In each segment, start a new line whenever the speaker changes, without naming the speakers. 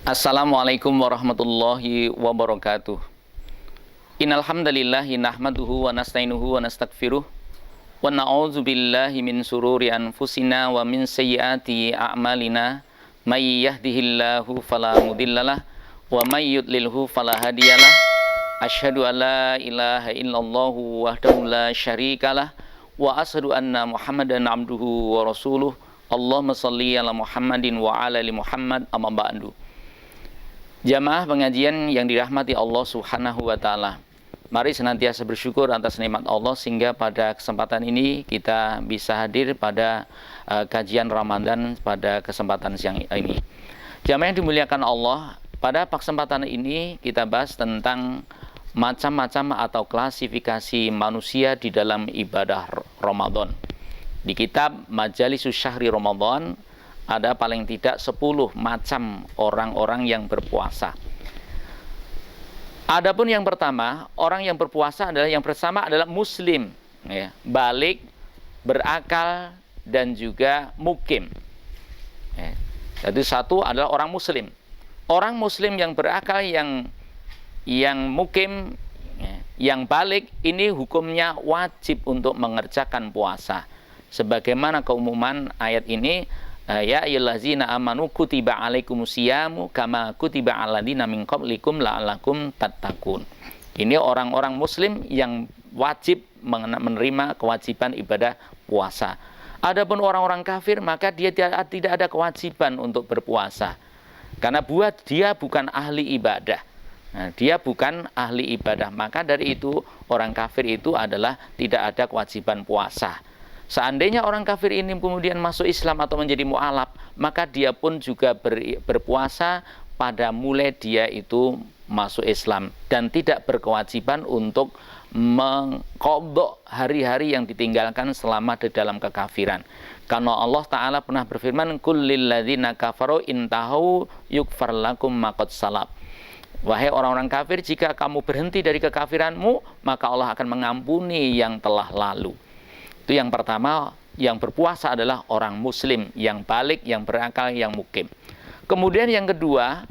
Assalamualaikum warahmatullahi wabarakatuh. Innal hamdalillahi nahmaduhu wa nasta'inuhu wa nastaghfiruh wa na'udzu billahi min sururi anfusina wa min sayyiati a'malina. May yahdihillahu fala mudhillalah wa may yudlilhu fala hadiyalah. Asyhadu an la ilaha illallah wahdahu la syarikalah wa asyhadu anna Muhammadan abduhu wa rasuluh. Allahumma shalli ala Muhammadin wa ala ali Muhammad, amma ba'du. Jamaah pengajian yang dirahmati Allah Subhanahu wa Ta'ala, mari senantiasa bersyukur atas nikmat Allah sehingga pada kesempatan ini kita bisa hadir pada kajian Ramadan pada kesempatan siang ini. Jamaah yang dimuliakan Allah, pada kesempatan ini kita bahas tentang macam-macam atau klasifikasi manusia di dalam ibadah Ramadan. Di kitab Majalisus Syahri Ramadan ada paling tidak 10 macam orang-orang yang berpuasa. Adapun yang pertama, orang yang berpuasa adalah yang pertama adalah muslim, ya, balik, berakal dan juga mukim. Ya. Jadi satu adalah orang muslim. Orang muslim yang berakal, yang mukim, ya, yang balik, ini hukumnya wajib untuk mengerjakan puasa. Sebagaimana keumuman ayat ini, ya ayyuhallazina amanu kutiba alaikumusyiyamu kama kutiba alladina min qablikum la'allakum tattaqun. Ini orang-orang muslim yang wajib menerima kewajiban ibadah puasa. Adapun orang-orang kafir, maka dia tidak ada kewajiban untuk berpuasa. Karena dia bukan ahli ibadah. Nah, dia bukan ahli ibadah, maka dari itu orang kafir itu adalah tidak ada kewajiban puasa. Seandainya orang kafir ini kemudian masuk Islam atau menjadi mu'alaf, maka dia pun juga berpuasa pada mulai dia itu masuk Islam dan tidak berkewajiban untuk mengqadha hari-hari yang ditinggalkan selama di dalam kekafiran. Karena Allah Ta'ala pernah berfirman, kullil ladzina kafaru intahu yukfar lakum ma qad salaf. Wahai orang-orang kafir, jika kamu berhenti dari kekafiranmu, maka Allah akan mengampuni yang telah lalu. Itu yang pertama, yang berpuasa adalah orang muslim, yang balik, yang berakal, yang mukim. Kemudian yang kedua,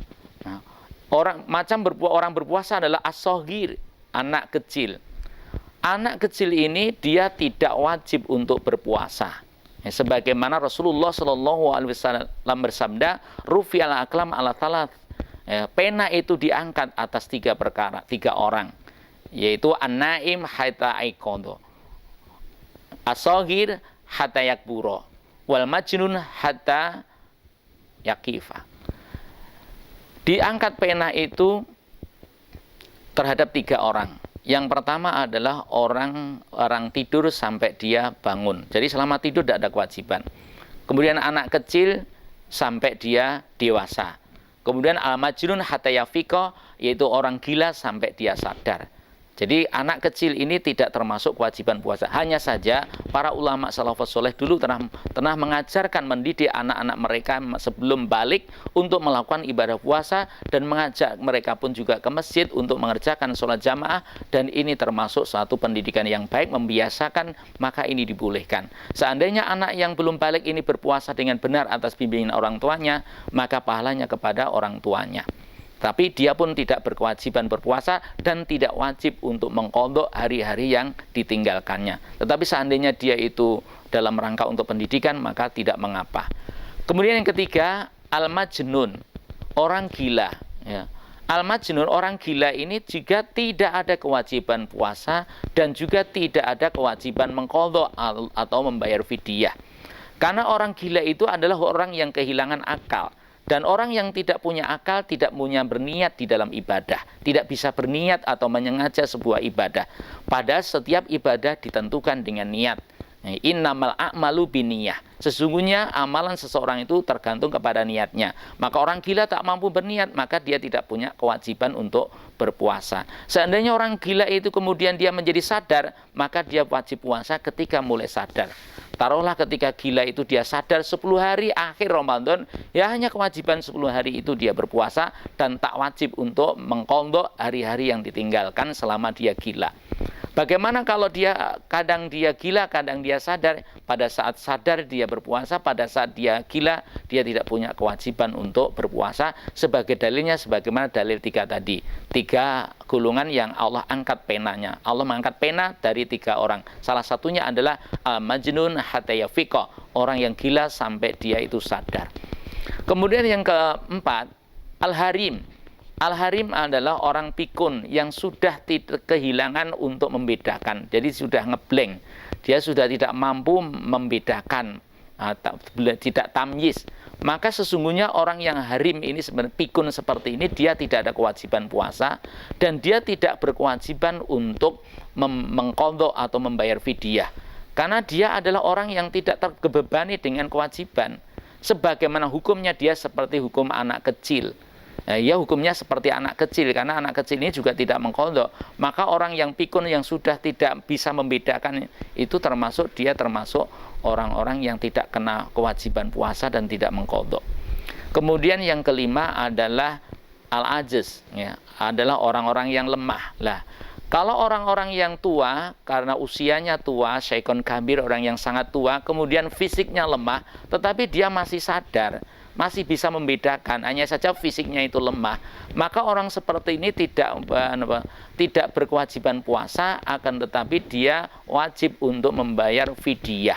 orang berpuasa adalah as-shaghir, anak kecil. Anak kecil ini dia tidak wajib untuk berpuasa. Ya, sebagaimana Rasulullah SAW bersabda, rufi'al aqlam ala thalath. Ya, pena itu diangkat atas 3 perkara, 3 orang, yaitu an-naim hatta aiqadha, as-shaghir hatta yakbura, wal majnun hatta yaqifa. Diangkat pena itu terhadap 3 orang. Yang pertama adalah orang tidur sampai dia bangun. Jadi selama tidur tidak ada kewajiban. Kemudian anak kecil sampai dia dewasa. Kemudian al-majnun hatta yafiqa, yaitu orang gila sampai dia sadar. Jadi anak kecil ini tidak termasuk kewajiban puasa. Hanya saja para ulama salafus saleh dulu telah mengajarkan, mendidik anak-anak mereka sebelum balik untuk melakukan ibadah puasa dan mengajak mereka pun juga ke masjid untuk mengerjakan sholat jamaah, dan ini termasuk suatu pendidikan yang baik, membiasakan, maka ini dibolehkan. Seandainya anak yang belum balik ini berpuasa dengan benar atas bimbingan orang tuanya, maka pahalanya kepada orang tuanya. Tapi dia pun tidak berkewajiban berpuasa dan tidak wajib untuk mengqadha hari-hari yang ditinggalkannya. Tetapi seandainya dia itu dalam rangka untuk pendidikan, maka tidak mengapa. Kemudian yang ketiga, al-majnun, orang gila. Ya. Al-majnun, orang gila ini juga tidak ada kewajiban puasa dan juga tidak ada kewajiban mengqadha atau membayar fidyah. Karena orang gila itu adalah orang yang kehilangan akal. Dan orang yang tidak punya akal, tidak punya berniat di dalam ibadah, tidak bisa berniat atau menyengaja sebuah ibadah. Padahal setiap ibadah ditentukan dengan niat. Innamal a'malu binniyah. Sesungguhnya amalan seseorang itu tergantung kepada niatnya. Maka orang gila tak mampu berniat, maka dia tidak punya kewajiban untuk berpuasa. Seandainya orang gila itu kemudian dia menjadi sadar, maka dia wajib puasa ketika mulai sadar. Taruhlah ketika gila itu dia sadar 10 hari akhir Ramadan, ya hanya kewajiban 10 hari itu dia berpuasa dan tak wajib untuk mengqadha hari-hari yang ditinggalkan selama dia gila. Bagaimana kalau dia kadang dia gila, kadang dia sadar? Pada saat sadar dia berpuasa, pada saat dia gila dia tidak punya kewajiban untuk berpuasa. Sebagai dalilnya sebagaimana dalil 3 tadi. 3 golongan yang Allah angkat penanya. Allah mengangkat pena dari 3 orang. Salah satunya adalah majnun hatta yafiqa, orang yang gila sampai dia itu sadar. Kemudian yang keempat, al-harim. Al-harim adalah orang pikun yang sudah kehilangan untuk membedakan. Jadi sudah ngeblank. Dia sudah tidak mampu membedakan, tidak tamyiz. Maka sesungguhnya orang yang harim ini sebenarnya pikun seperti ini, dia tidak ada kewajiban puasa dan dia tidak berkewajiban untuk mengqadha atau membayar fidyah. Karena dia adalah orang yang tidak terbebani dengan kewajiban. Sebagaimana hukumnya dia seperti hukum anak kecil. Ya hukumnya seperti anak kecil, karena anak kecil ini juga tidak mengqadha. Maka orang yang pikun yang sudah tidak bisa membedakan itu termasuk orang-orang yang tidak kena kewajiban puasa dan tidak mengqadha. Kemudian yang kelima adalah al-ajiz, ya, adalah orang-orang yang lemah. Lah, kalau orang-orang yang tua karena usianya tua, syaikon kabir, orang yang sangat tua, kemudian fisiknya lemah, tetapi dia masih sadar, masih bisa membedakan, hanya saja fisiknya itu lemah, maka orang seperti ini tidak berkewajiban puasa, akan tetapi dia wajib untuk membayar fidyah.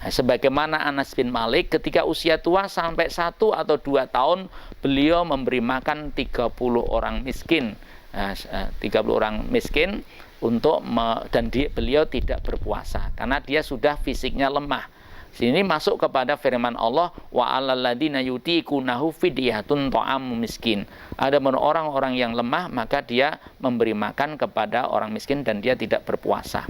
Sebagaimana Anas bin Malik ketika usia tua sampai 1 atau 2 tahun beliau memberi makan 30 orang miskin, 30 orang miskin beliau tidak berpuasa karena dia sudah fisiknya lemah. Sini masuk kepada firman Allah, wa 'alal ladzina yutiqunahu fidyatun ta'amu miskin. Ada orang-orang yang lemah maka dia memberi makan kepada orang miskin dan dia tidak berpuasa.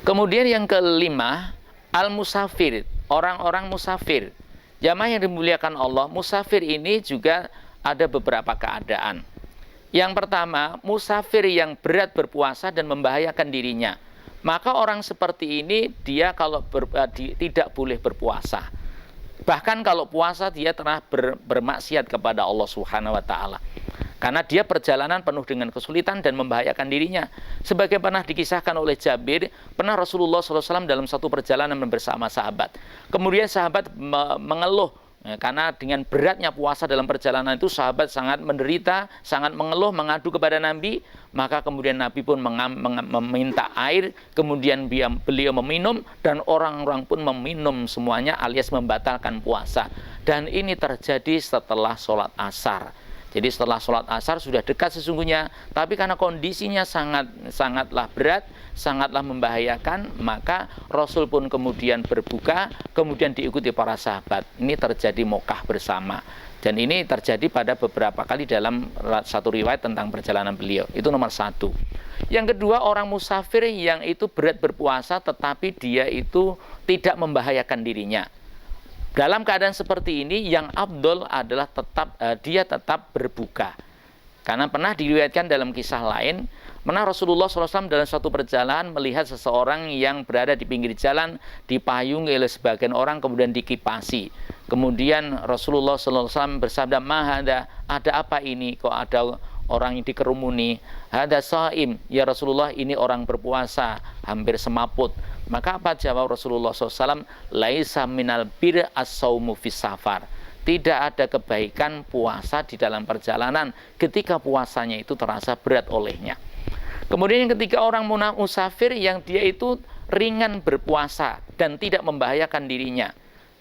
Kemudian yang kelima, al-musafir, orang-orang musafir. Jamaah yang dimuliakan Allah, musafir ini juga ada beberapa keadaan. Yang pertama, musafir yang berat berpuasa dan membahayakan dirinya. Maka orang seperti ini dia kalau tidak boleh berpuasa. Bahkan kalau puasa dia telah bermaksiat kepada Allah Subhanahu wa taala. Karena dia perjalanan penuh dengan kesulitan dan membahayakan dirinya. Sebagai pernah dikisahkan oleh Jabir, pernah Rasulullah SAW dalam satu perjalanan bersama sahabat. Kemudian sahabat mengeluh, karena dengan beratnya puasa dalam perjalanan itu sahabat sangat menderita, sangat mengeluh, mengadu kepada Nabi. Maka kemudian Nabi pun meminta air, kemudian beliau meminum dan orang-orang pun meminum semuanya alias membatalkan puasa. Dan ini terjadi setelah sholat asar. Jadi setelah sholat asar sudah dekat sesungguhnya, tapi karena kondisinya sangatlah berat, sangatlah membahayakan, maka Rasul pun kemudian berbuka, kemudian diikuti para sahabat. Ini terjadi mokah bersama. Dan ini terjadi pada beberapa kali dalam satu riwayat tentang perjalanan beliau. Itu nomor 1. Yang kedua, orang musafir yang itu berat berpuasa tetapi dia itu tidak membahayakan dirinya. Dalam keadaan seperti ini yang afdol adalah dia tetap berbuka. Karena pernah diriwayatkan dalam kisah lain, pernah Rasulullah SAW dalam suatu perjalanan melihat seseorang yang berada di pinggir jalan, dipayungi oleh sebagian orang, kemudian dikipasi. Kemudian Rasulullah SAW bersabda, "Mahada, ada apa ini? Kok ada orang yang dikerumuni? Hada shaim, ya Rasulullah, ini orang berpuasa, hampir semaput." Maka apa jawab Rasulullah SAW? Laisa minal bir as-saumu fis safar. Tidak ada kebaikan puasa di dalam perjalanan ketika puasanya itu terasa berat olehnya. Kemudian yang ketiga, orang musafir yang dia itu ringan berpuasa dan tidak membahayakan dirinya.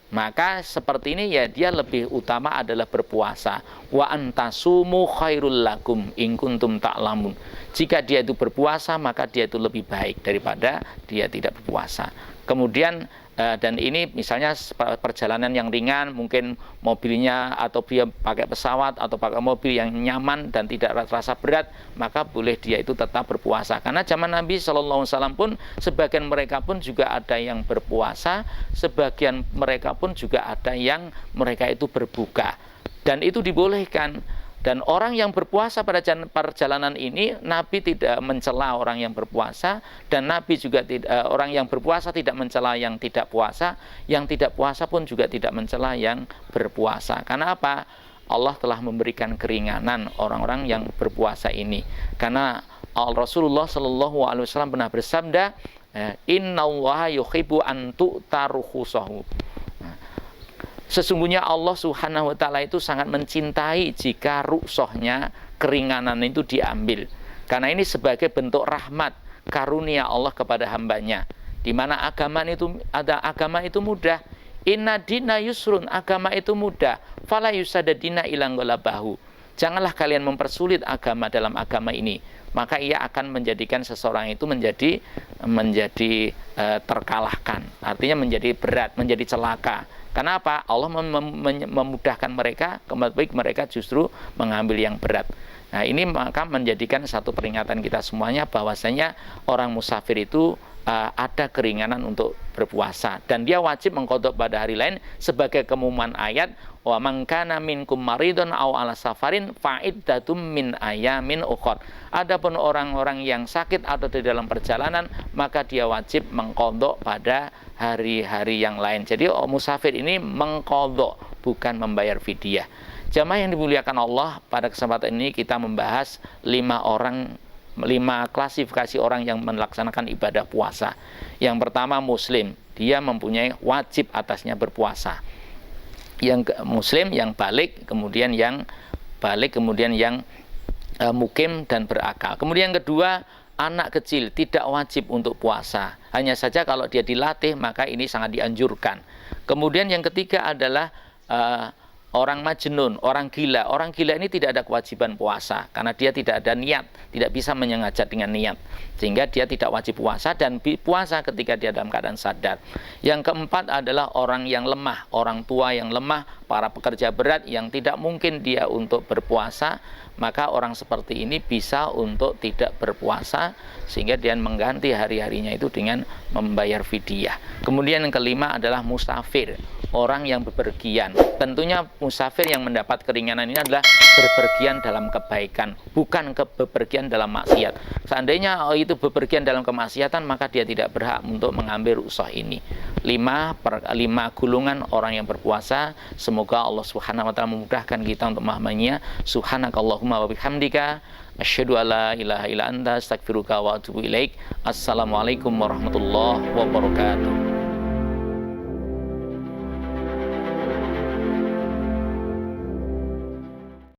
Maka seperti ini ya dia lebih utama adalah berpuasa. Wa antasumu khairul lakum in kuntum ta'lamun. Jika dia itu berpuasa maka dia itu lebih baik daripada dia tidak berpuasa. Kemudian dan ini misalnya perjalanan yang ringan, mungkin mobilnya atau dia pakai pesawat atau pakai mobil yang nyaman dan tidak terasa berat, maka boleh dia itu tetap berpuasa. Karena zaman Nabi SAW pun sebagian mereka pun juga ada yang berpuasa, sebagian mereka pun juga ada yang mereka itu berbuka. Dan itu dibolehkan. Dan orang yang berpuasa pada perjalanan ini, Nabi tidak mencela orang yang berpuasa, dan Nabi juga orang yang berpuasa tidak mencela yang tidak puasa, yang tidak puasa pun juga tidak mencela yang berpuasa. Karena apa? Allah telah memberikan keringanan orang-orang yang berpuasa ini. Karena Rasulullah Shallallahu Alaihi Wasallam pernah bersabda, Innallaha yuhibbu an tu'ta rukhsahu. Sesungguhnya Allah Subhanahu wa taala itu sangat mencintai jika rukhsahnya, keringanan itu diambil. Karena ini sebagai bentuk rahmat karunia Allah kepada hambanya. Di mana agama itu mudah. Inna dina yusrun, agama itu mudah. Fala yusadadina ilang golabahu. Janganlah kalian mempersulit agama dalam agama ini. Maka ia akan menjadikan seseorang itu menjadi terkalahkan. Artinya menjadi berat, menjadi celaka. Karena apa? Allah memudahkan mereka, baik mereka justru mengambil yang berat. Nah, ini maka menjadikan satu peringatan kita semuanya bahwasanya orang musafir itu ada keringanan untuk berpuasa, dan dia wajib mengqadha pada hari lain sebagai keumuman ayat, wa man kana minkum maridun aw ala safarin fa'iddatum min ayamin ukhra. Adapun orang-orang yang sakit atau di dalam perjalanan, maka dia wajib mengqadha pada hari-hari yang lain. Jadi musafir ini mengqadha, bukan membayar fidyah. Jamaah yang dimuliakan Allah, pada kesempatan ini kita membahas 5 klasifikasi orang yang melaksanakan ibadah puasa. Yang pertama muslim, dia mempunyai wajib atasnya berpuasa. Yang muslim yang balik, kemudian yang mukim dan berakal. Kemudian yang kedua, anak kecil tidak wajib untuk puasa. Hanya saja kalau dia dilatih, maka ini sangat dianjurkan. Kemudian yang ketiga adalah orang majnun, orang gila. Orang gila ini tidak ada kewajiban puasa karena dia tidak ada niat, tidak bisa menyengaja dengan niat, sehingga dia tidak wajib puasa, dan puasa ketika dia dalam keadaan sadar. Yang keempat adalah orang yang lemah, orang tua yang lemah, para pekerja berat yang tidak mungkin dia untuk berpuasa, maka orang seperti ini bisa untuk tidak berpuasa, sehingga dia mengganti hari-harinya itu dengan membayar fidyah. Kemudian yang kelima adalah musafir, orang yang bepergian. Tentunya musafir yang mendapat keringanan ini adalah bepergian dalam kebaikan, bukan bepergian dalam maksiat. Seandainya itu bepergian dalam kemaksiatan, maka dia tidak berhak untuk mengambil rukhsah ini. 5 golongan orang yang berpuasa. Semoga Allah Subhanahu wa taala memudahkan kita untuk memahaminya. Subhanakallahumma wa bihamdika asyhadu alla ilaha illa anta astaghfiruka wa atubu ilaik. Assalamualaikum warahmatullahi wabarakatuh.